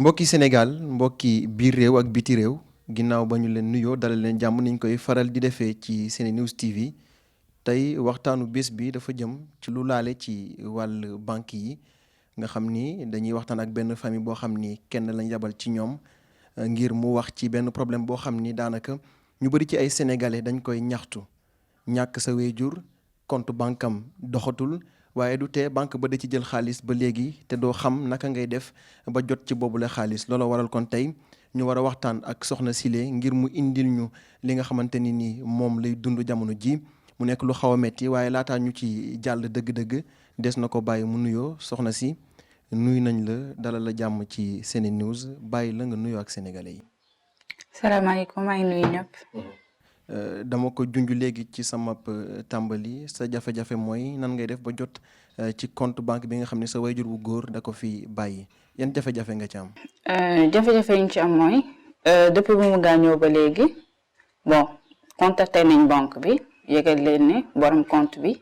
mbokki Sénégal mbokki biir réew ak biti réew ginnaaw ba ñu leen nuyoo dalal leen jàmm niñ koy faral di defee ci SeneNews TV tey waxtaanu bés bi dafa jëm ci lu laale ci wàll banque yi nga xam ni dañuy waxtaan ak benn famille boo xam ni kenn lañ yabal ci ñoom ngir mu wax ci benn problème boo xam ni daanaka ñu bëri ci ay sénégalais dañ koy ñaxtu ñàkk sa wéyjur compte banque am doxatul waaye du tee banque ba da ci jël xaalis ba léegi te doo xam naka ngay def ba jot ci boobule xaalis looloo waral kon tey ñu war a waxtaan ak soxna Sile ngir mu indil ñu li nga xamante ni moom lay dund jamono ji mu nekk lu xaw a metti waaye laataa ñu ci jàll dëgg-dëgg des na ko bàyyi mu nuyoo soxna si nuyu nañ la dalal la jàmm ci SeneNews bàyyi la nga nuyoo ak sénégalais yi. salaamaaleykum maa ngi nuyu ñëpp. dama ko junj léegi ci sama tàmbali sa jafe-jafe mooy nan ngay def ba jot ci compte banque bi nga xam ne sa wayjur bu góor da ko fi bàyyi yan jafe-jafe nga ci am. jafe-jafe yi ñu ci am mooy depuis bu mu gaañoo ba léegi bon contacté nañ banque bi yëgal leen ne borom compte bi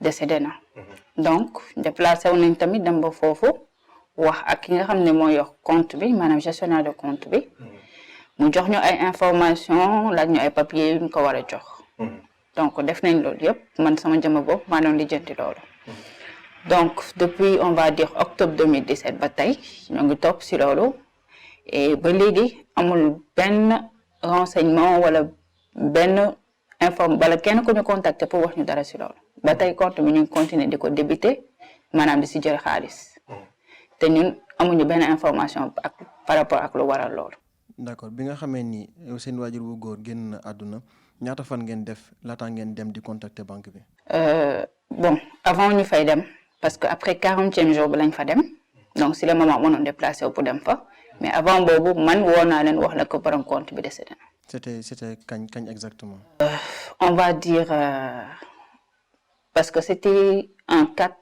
décédé na. donc déplacé wu nañ tamit dem ba foofu wax ak ki nga xam ne moo yor compte bi maanaam gestionnaire de compte bi. mu jox ñu ay information laaj ñu ay papiers yu ñu ko war a jox. donc def nañ loolu yëpp man sama jëmm bopp maa doon lijjanti loolu. donc depuis on va dire octobre 2017 ba tey ñoo ngi topp si loolu et ba léegi amul benn renseignement wala benn wala kenn ku ñu contacter pour wax ñu dara si loolu. ba tey compte bi ñu ngi continuer di ko débiter maanaam di si jël xaalis. te ñun amuñu benn information ak par rapport ak lu waral loolu. d'accord bi nga xamee ni seen waajur bu góor génn na àdduna ñaata fan ngeen def laataa ngeen dem di contacter banque bi. bon avant ñu fay dem parce que après 40e jour bi lañ fa dem donc si le moment mënoon déplacé wu pour dem fa mais avant boobu man woo naa leen wax la ko borom compte bi décédé na. c'était kañ exactement. on va dire parce que c'était un 4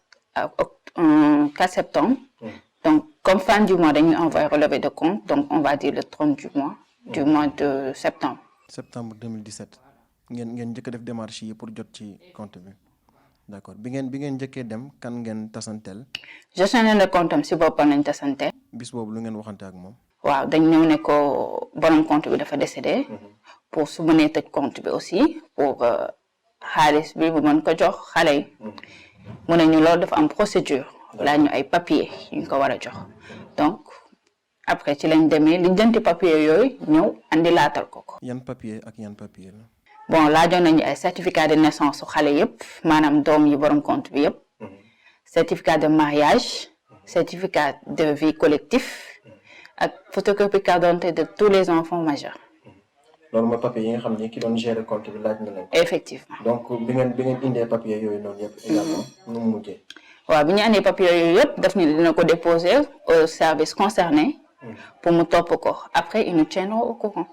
septembre. donc comme fin du mois dañuy envoyé relevé de compte donc on va dire le 30 du mois de septembre. septembre 2017 ngeen njëkk a def démarche yi pour jot ci compte bi d'accord bi ngeen njëkkee dem kan ngeen tasanteel. gestionnaire de compte am si boppam lañ tasanteel. bis boobu lu ngeen waxante ak moom. waaw dañ ñëw ne ko borom compte bi dafa décédé. pour su mënee tëj compte bi aussi pour xaalis bi bu mën ko jox xale yi. mu ne ñu loolu dafa am procédure. laaj ñu ay papier yu ñu ko war a jox donc après ci lañ demee lijjanti papier yooyu ñëw andi laatal ko. yan papier ak yan papier la. bon laajoon nañu ay certificat de naissance su xale yëpp maanaam doom yi borom compte bi yëpp. certificat de mariage. certificat de vie collectif. ak photocopie carte d'identité de tous les enfants majeurs. loolu mooy papier yi nga xam ne ki doon gérer compte bi laaj na leen. effectivement donc bi ngeen indee papier yooyu noonu yëpp également nu mu mujjee. waaw bi ñu andee papier yooyu yëpp daf ni dina ko déposer au service concerné. pour mu topp ko après ils nous tiendront au courant.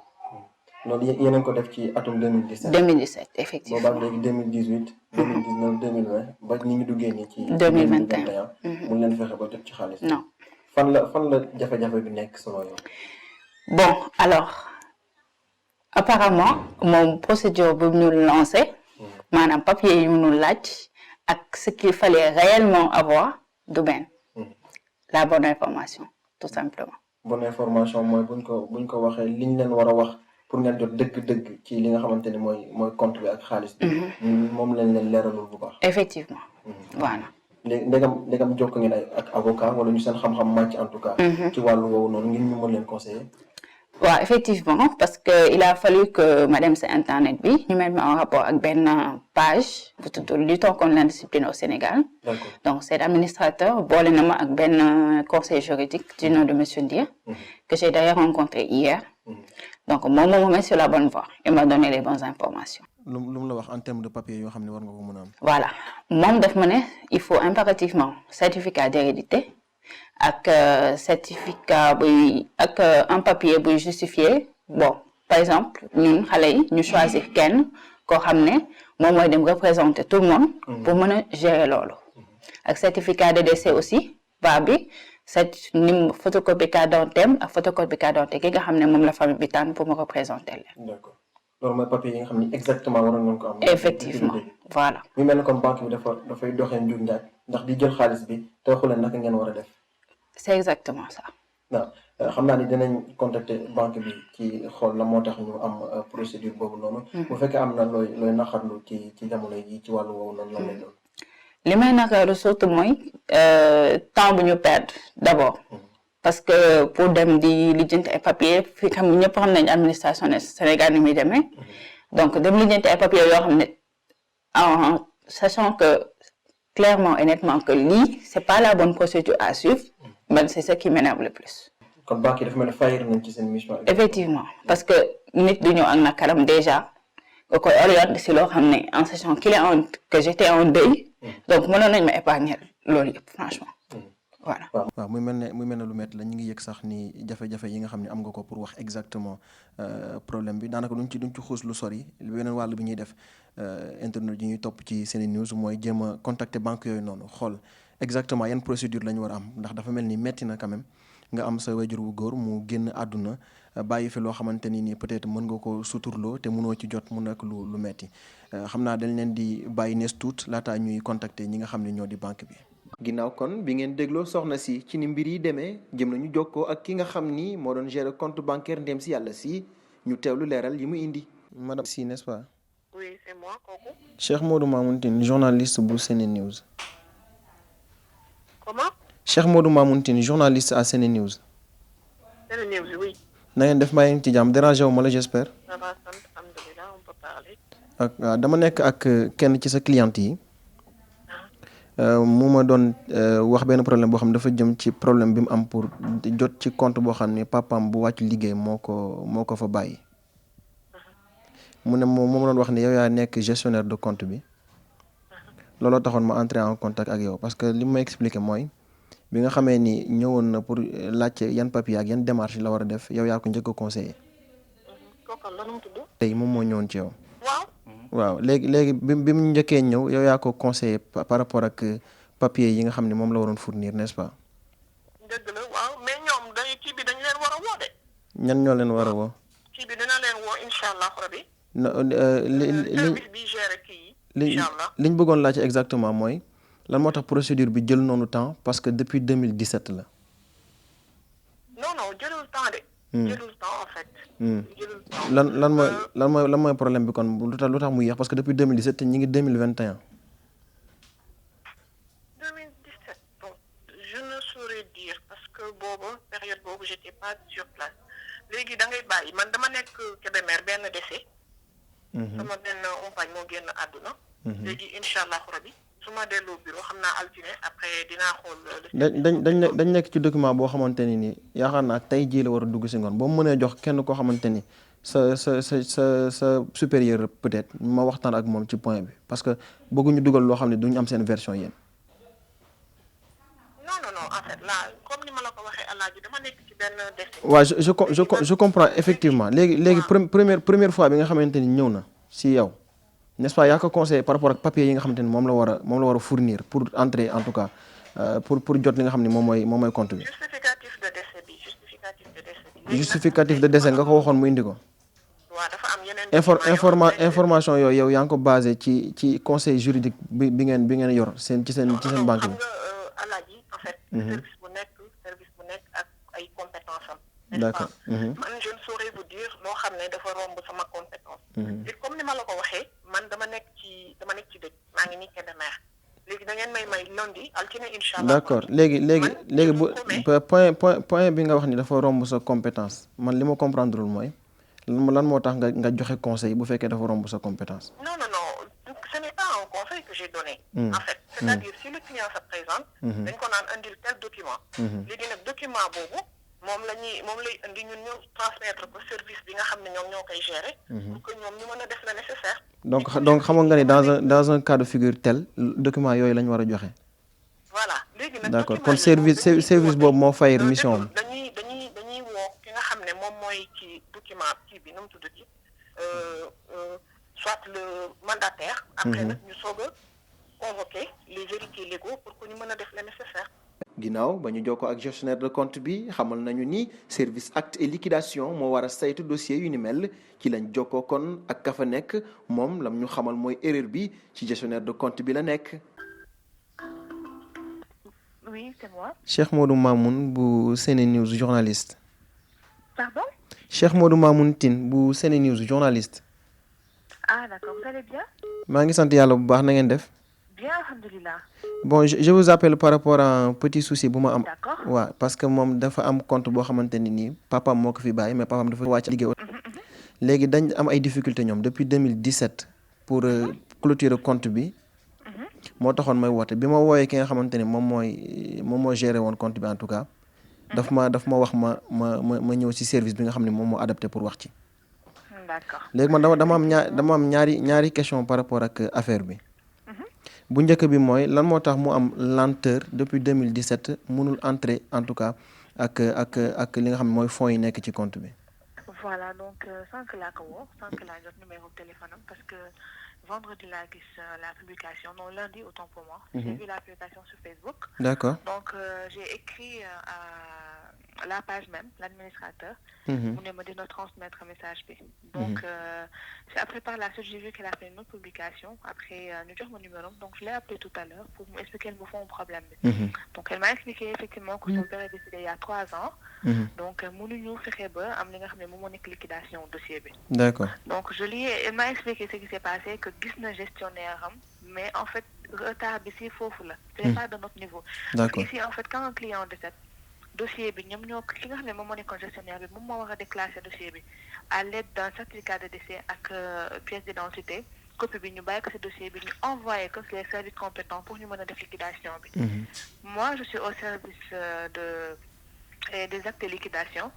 loolu yéen a ko def ci atum 2017. 2017 effectivement boobaag léegi 2018. 2019 2020 ba ni ñu duggee nii ci. 2021 mun leen fexe ba jot ci xaalis. non fan la jafe-jafe bi nekk selon yow. bon alors apparemment moom procédure bu ñu lancé. maanaam papier yu ñu laaj. ak ce qu'il fallait réellement avoir du benn. la bonne information tout simplement. bonne information mooy buñ ko waxee liñ leen war a wax pour ngeen jot dëgg-dëgg ci li nga xamante ni mooy compte bi ak xaalis bi. moom lañ leen leeralul bu baax. effectivement. voilà. léegi ndegam jokk ngeen ak avocat wala ñu seen xam-xam màcc en tout cas. ci wàllu woowu noonu ngir ñu mën leen conseiller. waaw effectivement parce que il a fallu que ma dem sa internet bi ñu mettre ma en rapport ak benn page bu tudd luttons contre l'indiscipline au Sénégal. D'accord. donc cet administrateur boole na ma ak benn conseil juridique du nom de monsieur Ndié. que j'ai d'ailleurs rencontré hier. donc moom moo ma met sur la bonne voie et m'a donné les bonnes informations. lu mu la wax en termes de papier yoo xam ne war nga ko mën a am. voilà moom daf ma ne il faut impérativement certificat d'hérédité. ak certificat buy ak un papier buy justifier bon par exemple ñun xale yi ñu choisir kenn koo xam ne moom mooy dem représenter tout le monde. pour mën a gérer loolu. ak certificat de décès aussi bi photocopie carte d'identité ak photocopie carte d'identité ki nga xam ne moom la famille bi tànn pour me représenter leen. d'accord loolu mooy papier yi nga xam ne exactement waroon nañu ko am. effectivement voilà. mu mel ne comme banque bi dafay doxee njur njaaj ndax di jël xaalis bi te waxu leen naka ngeen war a def. c'est exactement ça. waaw xam naa ni dinañ contacter banque bi ci xool la moo tax ñu am procédure boobu noonu. bu fekkee am na looy naqarlu ci jamono yi ci wàllu woowu noonu lan lay doon. li may naqarlu surtout mooy temps bu ñu perdre d'abord. parce que pour dem di lijjanti ay papier fi xam ñëpp xam nañ administration Sénégal ni muy demee. donc dem lijjanti ay papier yoo xam ne en sachant que clairement et nettement que lii c'est pas la bonne procédure à suivre man c'est ce qui m'énerve le plus. kon banque yi dafa mel ne faillir nañ ci seen mission. effectivement parce que nit du ñëw ak nakaram déjà nga koy orienté si loo xam ne en sachant que j'étais en deuil. donc mënoon nañ ma épargner loolu yëpp franchement. voilà. waaw muy mel ne lu métti la ñu ngi yëg sax ni jafe-jafe yi nga xam ne am nga ko pour wax exactement problème bi daanaka duñ ci xuus lu sori beneen wàll bi ñuy def internet yi ñuy topp ci Sene News mooy jéem a contacter banque yooyu noonu xool exactement yan procédure la ñu war a am ndax dafa mel ni métti na quand même nga am sa wajur wu góor mu génn àdduna bàyyi fi loo xamante ni peut-être mën nga ko suturloo te mënoo ci jot mu nekk lu metti xam naa dañ leen di bàyyi nees tuut laataa ñuy contacter ñi nga xam ne ñoo di banque bi. ginnaaw kon bi ngeen dégloo soxna si ci ni mbir yi demee jëm nañu jokkoo ak ki nga xam ni moo doon gérer compte bancaire ndem si yàlla si ñu teewlu leeral yi mu indi. madame si n'est-ce pas. oui c'est moi kooku. Cheikh Modou Mamoun Tine journaliste bu Sene News. comment. Cheikh Modou Mamoun Tine journaliste à Sene News. Sene News oui. na ngeen def mbaa ci jàmm dérangé wu ma la j'espère. ça va sant alhamdulilah on peut parler. ak dama nekk ak kenn ci sa cliente yi. mu ma doon wax benn problème boo xam ne dafa jëm ci problème bi mu am pour jot ci compte boo xam ne papaam bu wàcc liggéey moo ko fa bàyyi. mu ne moom moo ma doon wax ne yow yaa nekk gestionnaire de compte bi. looloo taxoon ma entrer en contact ak yow parce que li ma expliqué mooy bi nga xamee ni ñëwoon na pour laajte yan papier ak yan démarche la war a def yow yaa ko njëkk a conseillé. kooku lan mu tudd. tey moom moo ñëwoon ci yow. waaw. léegi bi mu njëkkee ñëw yow yaa ko conseillé par rapport ak papier yi nga xam ne moom la waroon fournir n'est-ce pas. dëgg la waaw mais ñoom kii bi dañ leen war a woo de. ñan ñoo leen war a woo. kii bi dina leen woo incha allah rabi. service bi géré kii yi. incha allah liñ bëggoon laajte exactement mooy lan moo tax procédure bi jël noonu temps parce que depuis 2017 la. non jëlul temps de. jëlul temps en fait. jëlul temps lan mooy problème bi kon lu tax muy yéex parce que depuis 2017 te ñi ngi 2021. 2017 bon je ne saurais dire parce que période boobu j'étais pas sur place léegi da ngay bàyyi man dama nekk Kébémer benn décès. sama benn compagne moo génn àdduna. léegi incha allah rabi su ma delloo bureau xam naa altine après dinaa xool. dañ nekk ci document boo xamante ni nii yaakaar naa tey jii la war a dugg si ngoon boo mu mënee jox kenn koo xamante ni sa supérieur peut-être ma waxtaan ak moom ci point bi parce que bëgguñu dugal loo xam ne duñu am seen version yéen. non en fait là comme ni ma la ko waxee Alaaji dama nekk ci benn décès. waaw je comprends effectivement léegi première fois bi nga xamante ni ñëw na si yow. n'est-ce pas yaa ko conseillé par rapport ak papier yi nga xamante ni moom la war a fournir pour entrer en tout cas pour jot li nga xam ne moom mooy compte bi. justificatif de décès bi. justificatif de décès nga ko waxoon mu indi ko. waaw dafa am yeneen. information yooyu yow yaa ngi ko basé ci conseil juridique bi ngeen yor ci seen banque bi. xam nga Alaaji en fait. service bu nekk ak ay compétences am. d'accord. man je ne saurais vous dire loo xam ne dafa romb sama compétence. et comme ni ma la ko waxee man dama nekk ci dëj maa ngi nii Kébémer léegi da ngeen may lundi altine incha allah. d'accord léegi bu point bi nga wax ni dafa romb sa compétence man li ma comprendre lul mooy lan moo tax nga joxe conseil bu fekkee dafa romb sa compétence. non ce n'est pas un conseil que j'ai donné. en fait c'est-à-dire si le client se présente. dañ ko naan indil tel document. léegi nag document boobu. moom lay indi ñun ñu transmettre ko service bi nga xam ne ñoom ñoo koy gérer. pour que ñoom ñu mën a def le nécessaire. donc xamoon nga ni dans un cas de figure tel document yooyu la ñu war a joxe. voilà léegi nag d'accord kon service boobu moo fayir mission am. dañuy woo ki nga xam ne moom mooy ci document kii bi nu mu tudd ci soit le mandataire. après nag ñu soog a convoquer les héritiers légaux pour que ñu mën a def le nécessaire. ginnaaw ba ñu jokkoo ak gestionnaire de compte bi xamal nañu ni service acte et liquidation moo war a saytu dossier yu ni mel ci lañ jokkoo kon ak ka fa nekk moom lam ñu xamal mooy erreur bi ci gestionnaire de compte bi la nekk. oui c'est moi. Cheikh Modou Mamoun bu Sene News journaliste. Pardon? Cheikh Modou Mamoun Tine bu SeneNews journaliste. Ah d'accord, vous allez bien? maa ngi sant yàlla bu baax na ngeen def. Bien, alhamdulillah. Bon je vous appelle par rapport à un petit souci bu ma am. D'accord. waaw parce que moom dafa am compte boo xamante ni nii papaam moo ko fi bàyyi mais papaam dafa wàcc liggéey. léegi dañ am ay difficultés ñoom depuis 2017 pour clôturer compte bi. moo taxoon may woote bi ma woowee ki nga xamante ni moom moo géré woon compte bi en tout cas. daf ma wax ma ñëw ci service bi nga xam ne moom moo adapté pour wax ci. D'accord. léegi man dama am ñaari question par rapport ak affaire bi. bu njëkk bi mooy lan moo tax mu am lenteur depuis 2017 mënul entrer en tout cas ak li nga xam ne mooy fonds yi nekk ci compte bi. Voilà, donc sànq laa ko woo sànq laa jot numéro téléphone am parce que vendredi laa gis la publication non lundi autant pour moi. J'ai vu la publication sur Facebook. D'accord. Donc j'ai écrit à la page même l'administrateur. mu ne ma dina transmettre message bi. Donc c'est après par la suite j'ai vu qu'elle a fait une autre publication après ñu jox ma numéro donc je l'ai appelé tout à l'heure pour mu expliquer le fond problème bi. Donc elle m'a expliqué effectivement que son père est décédé il y a 3 ans. Donc mënuñu fexe ba am li nga xam ne moom moo nekk liquidation dossier bi. D'accord. Donc elle m'a expliqué ce qui s'est passé que gis na gestionnaire am mais en fait retard bi si foofu la. c'est pas de notre niveau. D'accord. Parce que ici en fait quand un client décède dossier bi ñoom ñoo ki nga xam ne moom moo nekkoon gestionnaire bi moom moo war a déclasser dossier bi à l'aide d'un certificat de décès ak pièce d'identité copie bi ñu bàyyi ko ci dossier bi ñu envoyé ko les services compétents pour ñu mën a def liquidation bi. Moi je suis au service des actes de liquidation.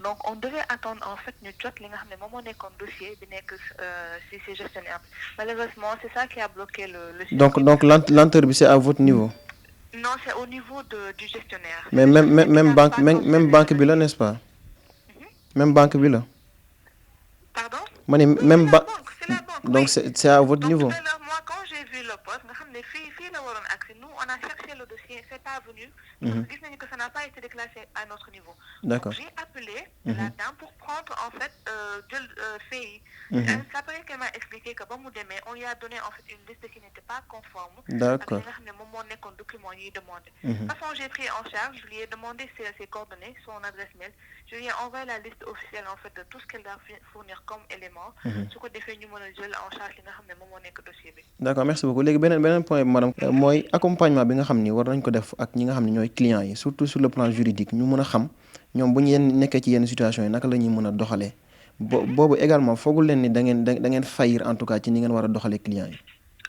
Donc on devait attendre en fait ñu jot li nga xam ne moom moo nekkoon dossier bi nekk ci gestionnaire bi malheureusement c'est ça qui a bloqué le donc lenteur bi c'est à votre niveau. Non, c'est au niveau du gestionnaire. Mais même banque bi la n'est-ce pas? Même banque bi la. Pardon? Ma ne même banque. C'est la banque. Donc c'est à votre niveau. Donc tout à l'heure, moi quand j'ai vu le poste nga xam ne fii la waroon accès nous on a cherché le dossier c'est pas venu. Gis nañu que ça n'a pas été déclassé à notre niveau. D'accord. Donc j'ai appelé la dame pour prendre en fait jël fee yi. Après qu'elle m'a expliqué que ba mu demee on lui a donné en fait une liste qui n'était pas conforme. D'accord. Ak li nga xam ne moom moo nekkoon document ñuy demandé. De toute façon j'ai pris en charge je lui ai demandé ses coordonnées son adresse mail je lui ai envoyé la liste officielle en fait de tout ce qu'elle doit fournir comme élément. su ko defee ñu mën a jël en charge li nga xam ne moom moo nekk dossier bi. D'accord, merci beaucoup léegi beneen point bi madame mooy accompagnement bi nga xam ni war nañ ko def ak ñi nga xam ne ñooy clients yi surtout sur le plan juridique ñu mën a xam ñoom bu ñu nekkee ci yenn situation yi naka la ñuy mën a doxalee boobu également foogul leen ni da ngeen faillir en tout cas ci ni ngeen war a doxalee clients yi.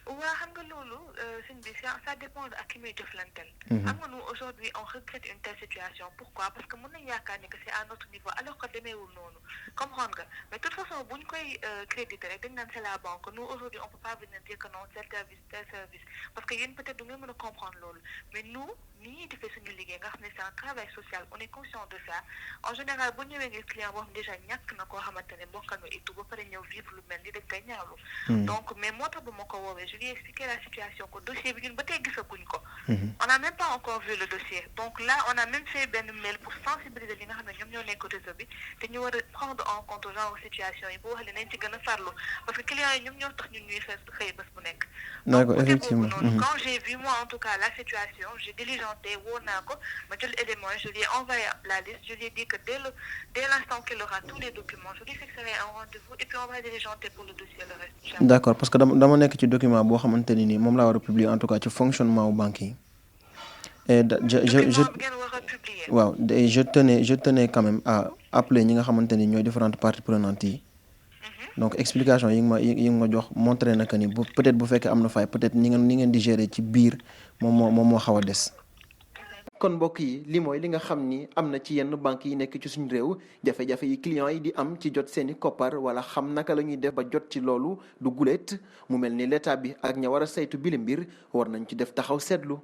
waaw xam nga loolu sëñ bi ça dépend ak ki muy jëflanteel. xam nga nous aujourd'hui on regrette une telle situation pourquoi parce que mën nañu yaakaar ni que c'est à notre niveau alors que demeewul noonu comprendre nga mais de toute façon bu ñu koy créditer rek dañ naan c'est la banque nous aujourd'hui on peut pas venir dire que non tel service parce que yéen peut-être du ngeen mën a comprendre loolu mais nous ni ñuy defee suñu liggéey nga xam ne c'est un travail social on est conscient de ça en général bu ñëwee ngir client boo xam déjà ñàkk na koo xamante ne bokkal na et tout ba pare ñëw vivre lu mel ni dañ koy ñaawlu. Donc mais moo tax ba ma ko woowee je lui ai expliqué la situation que dossier bi ñun ba tey gisaguñ ko. On n'a même pas encore vu le dossier donc là on a même fait benn mail pour sensibiliser li nga xam ne ñoom ñoo nekk réseau bi te ñu war a prendre en compte genre situation yi boo wax ne nañ ci gën a farlu parce que clients yi ñoom ñoo tax ñun ñuy xëy bés bu nekk. D'accord, effectivement. Quand j'ai vu moi en tout cas la situation j'ai diligenté woo naa ko ma jël élément je lui ai envoyé la liste je lui ai dit que dès l'instant qu'il aura tous les documents je lui fixerai un rendez-vous et puis on va diligenter pour le dossier le reste. D'accord parce que dama nekk ci document boo xamante ni nii moom laa war a publier en tout cas ci fonctionnement wu banque yi. Et waaw je tenais quand même à appeler ñi nga xamante ni ñooy différentes parties prenantes yi. Donc explication yi nga ma jox montré na que ni peut-être bu fekkee am na fay peut-être ni ngeen di gérer ci biir moom moo xaw a des. kon mbokk yi li mooy li nga xam ni am na ci yenn banques yi nekk ci suñu réew jafe-jafe yi clients yi di am ci jot seeni koppar wala xam naka la ñuy def ba jot ci loolu du guléet mu mel ni l'état bi ak ña war a saytu bile mbir war nañ ci def taxaw seetlu.